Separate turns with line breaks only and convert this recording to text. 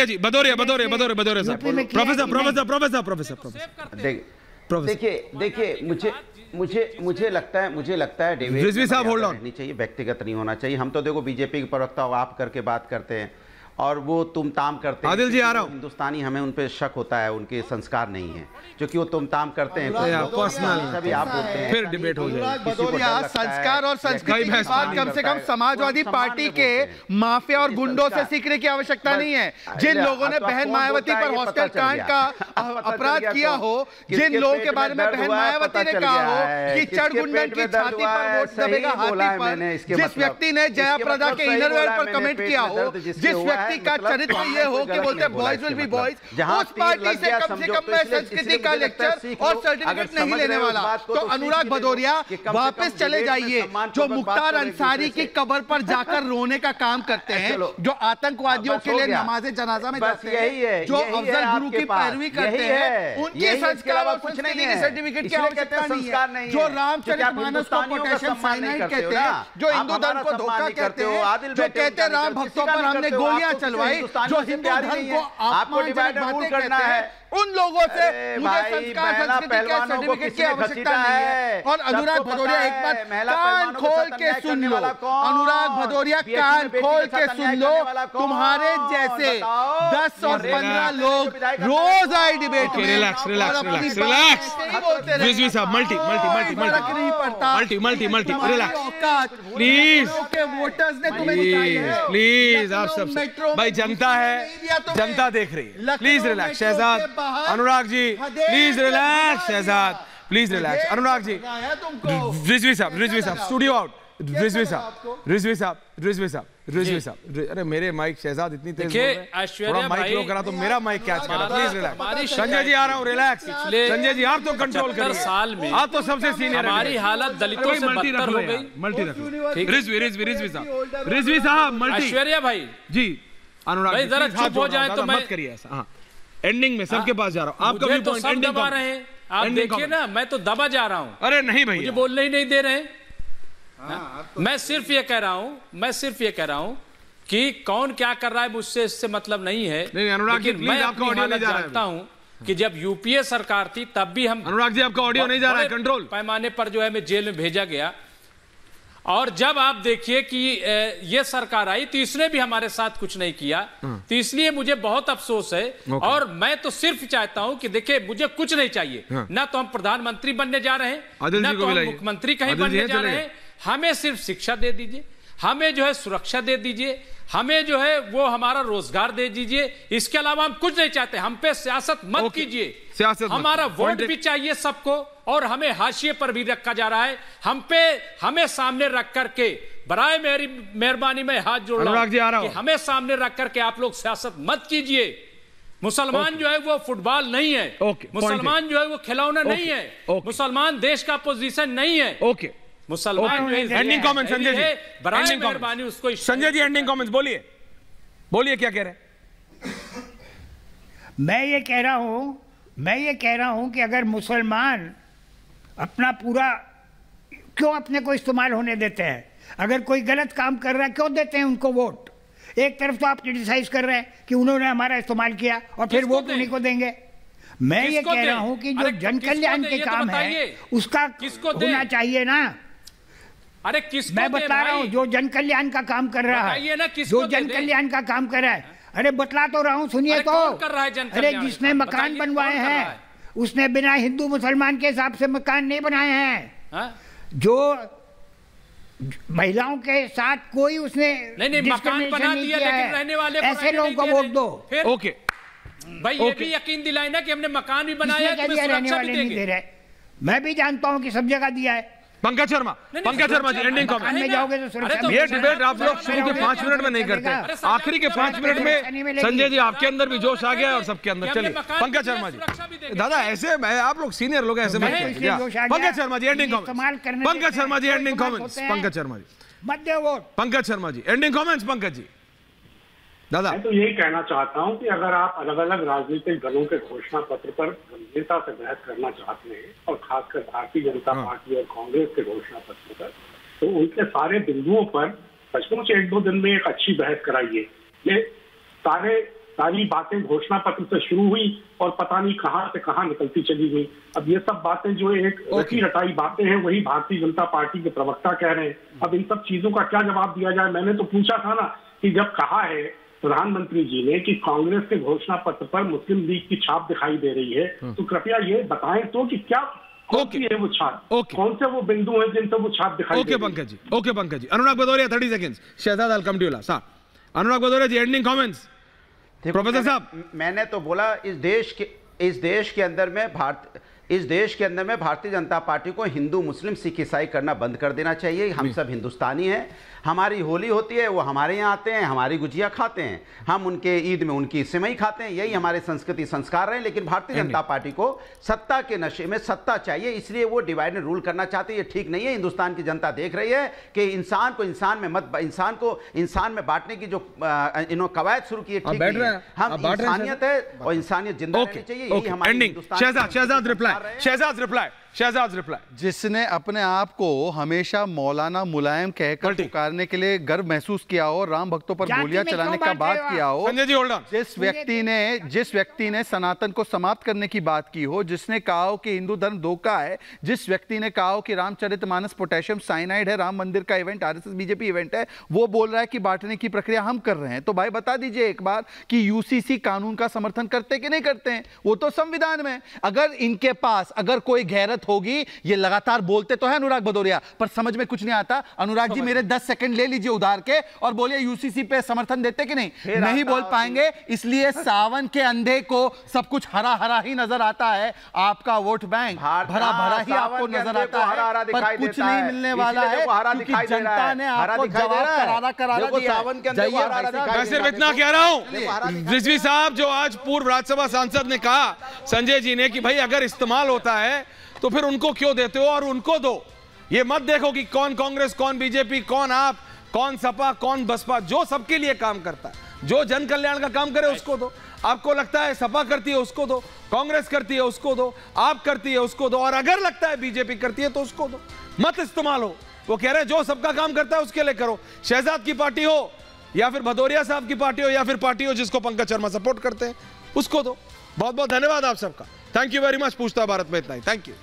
जी, भदौरिया साहब, प्रोफेसर
देखिए, मुझे लगता है डेविड,
रिजवी साहब होल्ड ऑन,
नहीं चाहिए, व्यक्तिगत नहीं होना चाहिए। हम तो देखो बीजेपी के प्रवक्ता हो, आप करके बात करते हैं और वो तुम ताम करते हैं।
आदिल जी आ रहा हूं।
हिंदुस्तानी, हमें उन पे शक होता है, उनके संस्कार नहीं है, क्योंकि वो तुम ताम करते हैं।
पर्सनल
सभी आप बोलते हैं,
फिर डिबेट हो जाएगी।
संस्कार और संस्कृति की बात कम से कम समाजवादी पार्टी के माफिया और गुंडों से सीखने की आवश्यकता नहीं है। जिन लोगों ने बहन मायावती पर हॉस्टल कांड का अपराध किया हो, जिन लोगों के बारे में बहन मायावती ने कहा हो कि चढ़गुंडन की छाती पर वोट दबेगा हाथी पर, जिस व्यक्ति ने जयाप्रदा के इनरवेयर पर कमेंट किया हो, जिस व्यक्ति का चरित्र ये हो कि बोलते बॉयज विल बी बॉयज, उस पार्टी से कम से कम मैं संस्कृति का लेक्चर और सर्टिफिकेट नहीं लेने वाला। तो अनुराग भदौरिया वापस चले जाइए, जो मुख्तार अंसारी की कब्र पर जाकर रोने का काम करते हैं, जो आतंकवादियों के लिए नमाज़े जनाजा में जाते हैं, जो अफजल गुरु की पैरवी करते हैं, उनके संस्कार और संस्कृति के सर्टिफिकेट की आवश्यकता नहीं है। जो रामचरितमानस को पोटेशियम साइनाइड कहते हैं, जो हिंदू धर्म को धोखा कहते हैं, जो कहते हैं राम भक्तों पर हमने गोलियां चलवाई, जो हिंदू धर्म को
आपको डिवाइड रूल करना है,
उन लोगों से मुझे संस्कार संस्कृति के सर्टिफिकेट की आवश्यकता नहीं है। और अनुराग भदौरिया एक बात कान खोल के सुन लो, अनुराग भदौरिया कान खोल के सुन लो, तुम्हारे जैसे 10 और 15 लोग रोज आए डिबेट में।
रिलैक्स रिजवी साहब, मल्टी रिलैक्स प्लीज,
वोटर्स ने तुम्हें दिखाई है।
प्लीज आप सब भाई, जनता है, जनता देख रही है, please relax. Shahzad, Anurag ji please relax, Shahzad please relax, Anurag ji, Rizvi sahab studio out, Rizvi साहब, अरे मेरे माइक शहजाद इतनी तेज बोल रहे हैं, थोड़ा माइक लो करा तो मेरा माइक कैच करा, प्लीज रिलैक्स। संजय जी आ रहा हूँ, रिलैक्स। संजय जी आप तो कंट्रोल करिए,
साल में
आप तो सबसे सीनियर,
हमारी हालत दलितों से बदतर हो गई।
मल्टी रखो, रिजवी साहब मल्टी।
ऐश्वर्या भाई
जी, अनुराग
भाई जरा चुप हो जाए तो मैं
मत करिए ऐसा। हाँ, एंडिंग में सबके पास जा रहा हूँ, आपका भी
तो सब दबा रहे हैं, आप देखिए ना, मैं तो दबा जा रहा हूँ।
अरे नहीं भैया,
मुझे बोलने ही नहीं दे रहे। मैं सिर्फ ये कह रहा हूँ कि कौन क्या कर रहा है मुझसे इससे मतलब नहीं है।
नहीं अनुराग जी,
मैं आपका ऑडियो नहीं जानता हूँ कि जब यूपीए सरकार थी तब भी हम,
अनुराग जी आपका ऑडियो नहीं जा रहा है, कंट्रोल
पैमाने पर जो है मैं जेल में भेजा गया। और जब आप देखिए कि ये सरकार आई तो इसने भी हमारे साथ कुछ नहीं किया, तो इसलिए मुझे बहुत अफसोस है। और मैं तो सिर्फ चाहता हूं कि देखिए मुझे कुछ नहीं चाहिए, ना तो हम प्रधानमंत्री बनने जा रहे हैं, ना तो हम मुख्यमंत्री कहीं बनने जा रहे हैं। हमें सिर्फ शिक्षा दे दीजिए, हमें जो है सुरक्षा दे दीजिए, हमें जो है वो हमारा रोजगार दे दीजिए, इसके अलावा हम कुछ नहीं चाहते। हम पे सियासत मत कीजिए, हमारा वोट भी चाहिए सबको, और हमें हाशिए पर भी रखा जा रहा है। हमें सामने रख करके, बराए मेरी मेहरबानी में हाथ जोड़ रहा हूं कि हमें सामने रख करके आप लोग सियासत मत कीजिए। मुसलमान जो है वो फुटबॉल नहीं है, मुसलमान जो है वो खिलौना नहीं है, मुसलमान देश का पोजीशन नहीं है। मुसलमान
एंडिंग कमेंट संजय जी,
बराए मेहरबानी उसको।
संजय जी एंडिंग कमेंट्स बोलिए क्या कह रहे हैं?
मैं ये कह रहा हूं कि अगर मुसलमान अपना पूरा क्यों अपने को इस्तेमाल होने देते हैं, अगर कोई गलत काम कर रहा है क्यों देते हैं उनको वोट? एक तरफ तो आप क्रिटिसाइज कर रहे हैं कि उन्होंने हमारा इस्तेमाल किया और फिर वोट उन्हीं को देंगे। मैं ये कह रहा हूं कि जो जन कल्याण के काम है उसका होना चाहिए ना।
अरे किसको
मैं बता रहा हूँ, जो जन कल्याण का काम कर रहा है, जो जन कल्याण का काम कर रहा है, अरे बतला तो रहा हूँ, सुनिए तो। अरे जिसने मकान बनवाए हैं उसने बिना हिंदू मुसलमान के हिसाब से मकान नहीं बनाए हैं। जो महिलाओं के साथ कोई उसने
मकान बना दिया, लेकिन रहने वाले
ऐसे लोगों को वोट दो।
ओके
भाई, ये भी यकीन दिलाए ना कि हमने मकान भी बनाया है, तुम्हें सुरक्षा भी देंगे।
मैं भी जानता हूँ कि सब जगह दिया है।
पंकज शर्मा जी एंडिंग कमेंट
में जाओगे तो सुरक्षा।
ये डिबेट आप लोग शुरू के 5 मिनट में नहीं करते, आखिरी के 5 मिनट में संजय जी आपके अंदर भी जोश आ गया और सबके अंदर। चलिए पंकज शर्मा जी, दादा ऐसे आप लोग सीनियर लोग ऐसे मत कीजिए। Pankaj Sharma ji ending comments, Pankaj Sharma ji ending comments, Pankaj Sharma ji
मत दे vote.
Pankaj Sharma ji ending comments. Pankaj ji दादा,
मैं तो यही कहना चाहता हूं कि अगर आप अलग अलग राजनीतिक दलों के घोषणा पत्र पर गंभीरता से बहस करना चाहते हैं, और खासकर भारतीय जनता पार्टी और कांग्रेस के घोषणा पत्र पर, तो उनके सारे बिंदुओं पर सचमुच 1-2 दिन में एक अच्छी बहस कराइए। ये सारे सारी बातें घोषणा पत्र से शुरू हुई और पता नहीं कहां से कहां निकलती चली गई। अब ये सब बातें जो एक रटी रटाई बातें हैं, वही भारतीय जनता पार्टी के प्रवक्ता कह रहे हैं। अब इन सब चीजों का क्या जवाब दिया जाए? मैंने तो पूछा था ना कि जब कहा है प्रधानमंत्री जी ने कि कांग्रेस के घोषणा पत्र पर मुस्लिम लीग की छाप दिखाई दे रही है, तो कृपया ये बताएं तो कि क्या कौन सी है वो छाप, कौन से वो बिंदु हैं जिनसे वो छाप दिखाई दे रही है?
Pankaj ji, okay Pankaj ji. Anurag Bhadauria 30 seconds. Shahzad I will come to you sahab. Anurag Bhadauria ji, ending comments. Professor sahab,
मैंने तो बोला इस देश के अंदर में भारतीय जनता पार्टी को हिंदू मुस्लिम सिख ईसाई करना बंद कर देना चाहिए। हम सब हिंदुस्तानी हैं, हमारी होली होती है, वो हमारे यहाँ आते हैं, हमारी गुजिया खाते हैं, हम उनके ईद में उनकी सिमई खाते हैं, यही हमारे संस्कृति संस्कार रहे। लेकिन भारतीय जनता पार्टी को सत्ता के नशे में सत्ता चाहिए, इसलिए वो डिवाइड एंड रूल करना चाहती है। ये ठीक नहीं है। हिंदुस्तान की जनता देख रही है कि इंसान को इंसान में बांटने की जो इन्होंने कवायद शुरू की है, ठीक नहीं है। हम इंसानियत है और इंसानियत जिंदा रहनी चाहिए, यही हमारी
शहजाद रिप्लाई।
जिसने अपने आप को हमेशा मौलाना मुलायम कहकर पुकारने के लिए गर्व महसूस किया हो, राम भक्तों पर गोलियां चलाने का बात किया हो, जिस व्यक्ति ने सनातन को समाप्त करने की बात की हो, जिसने कहा हो कि हिंदू धर्म धोखा है, जिस व्यक्ति ने कहा हो कि रामचरितमानस पोटेशियम साइनाइड है, राम मंदिर का इवेंट आरएसएस बीजेपी इवेंट है, वो बोल रहा है कि बांटने की प्रक्रिया हम कर रहे हैं। तो भाई बता दीजिए एक बार कि यूसीसी कानून का समर्थन करते कि नहीं करते हैं? वो तो संविधान में, अगर इनके पास अगर कोई गैरत होगी, ये लगातार बोलते तो है अनुराग भदौरिया, पर समझ में कुछ नहीं आता। अनुराग जी मेरे 10 सेकंड ले लीजिए उधार के और बोलिए यूसीसी पे समर्थन देते कि नहीं? नहीं बोल पाएंगे, इसलिए सावन के अंधे को सब कुछ हरा हरा ही नजर आता है। आपका वोट बैंक भरा भरा ही आपको नजर आता है, पर कुछ नहीं मिलने वाला है, क्योंकि जनता ने आपको जवाब करारा दिया।
मैं सिर्फ इतना कह रहा हूं, रिजवी साहब, जो आज पूर्व राज्यसभा सांसद ने कहा संजय जी ने कि भाई अगर इस्तेमाल होता है तो फिर उनको क्यों देते हो और उनको दो। ये मत देखो कि कौन कांग्रेस, कौन बीजेपी, कौन आप, कौन सपा, कौन बसपा, जो सबके लिए काम करता है, जो जन कल्याण का काम करे उसको दो। आपको लगता है सपा करती है उसको दो, कांग्रेस करती है उसको दो, आप करती है उसको दो, और अगर लगता है बीजेपी करती है तो उसको दो। मत इस्तेमाल हो। वो कह रहे हैं जो सबका काम करता है उसके लिए करो। शहजाद की पार्टी हो या फिर भदौरिया साहब की पार्टी हो या फिर पार्टी हो जिसको पंकज शर्मा सपोर्ट करते हैं, उसको दो। बहुत बहुत धन्यवाद आप सबका। Thank you very much. पूछता भारत में इतना ही। Thank you.